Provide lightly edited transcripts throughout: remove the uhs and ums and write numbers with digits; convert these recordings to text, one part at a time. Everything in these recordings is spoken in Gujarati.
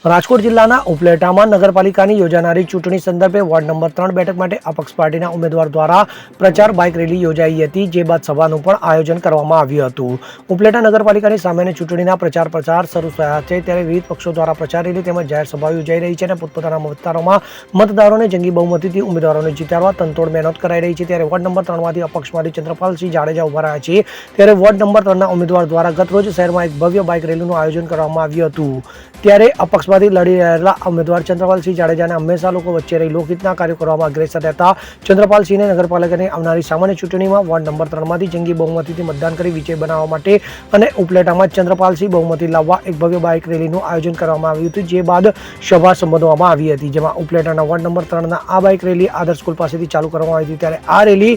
રાજકોટ જિલ્લાના ઉપલેટામાં નગરપાલિકાની યોજાનારી ચૂંટણી સંદર્ભે વોર્ડ નંબર 3 બેઠક માટે અપક્ષ પાર્ટીના ઉમેદવાર દ્વારા પ્રચાર બાઇક રેલી યોજાઈ હતી, જે બાદ સભાનું પણ આયોજન કરવામાં આવ્યું હતું. ઉપલેટા નગરપાલિકાની સામેની ચૂંટણીના પ્રચાર શરૂ થયા છે, ત્યારે વિવિધ પક્ષો દ્વારા પ્રચાર રેલી તેમજ જાહેર સભાઓ યોજાઈ રહી છે અને પોતપોતાના વિસ્તારોમાં મતદારોને જંગી બહુમતીથી ઉમેદવારોને જીતાડવા તનતોડ મહેનત કરાઈ રહી છે. ત્યારે વોર્ડ નંબર 3 માંથી અપક્ષમાંથી ચંદ્રપાલસિંહ જાડેજા ઉભા રહ્યા છે. ત્યારે વોર્ડ નંબર 3 ના ઉમેદવાર દ્વારા ગતરોજ શહેરમાં એક ભવ્ય બાઇક રેલીનું આયોજન કરવામાં આવ્યું હતું. ત્યારે અપક્ષમાંથી લડી રહેલા ઉમેદવાર ચંદ્રપાલસિંહ જાડેજાને હંમેશા લોકો વચ્ચે રહી લોકહિતના કાર્યો કરવામાં અગ્રેસર રહેતા ચંદ્રપાલસિંહને નગરપાલિકાની આવનારી સામાન્ય ચૂંટણીમાં વોર્ડ નંબર 3 માંથી જંગી બહુમતીથી મતદાન કરી વિજય બનાવવા માટે અને ઉપલેટામાં ચંદ્રપાલસિંહ બહુમતી લાવવા એક ભવ્ય બાઇક રેલીનું આયોજન કરવામાં આવ્યું હતું, જે બાદ સભા સંબોધવામાં આવી હતી, જેમાં ઉપલેટાના વોર્ડ નંબર 3 ના આ બાઇક રેલી આદર્શ સ્કૂલ પાસેથી ચાલુ કરવામાં આવી હતી. ત્યારે આ રેલી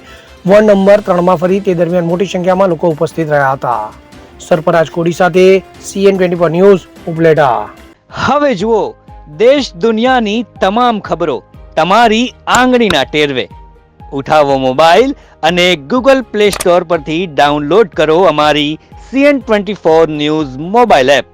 વોર્ડ નંબર 3 માં ફરી તે દરમિયાન મોટી સંખ્યામાં લોકો ઉપસ્થિત રહ્યા હતા. સરફરાજ કોડી સાથે CN24 ન્યૂઝ ઉપલેટા. હવે જુઓ દેશ દુનિયાની તમામ ખબરો તમારી આંગળીના ટેરવે. ઉઠાવો મોબાઈલ અને Google Play Store પરથી ડાઉનલોડ કરો અમારી CN24 ન્યૂઝ મોબાઈલ એપ.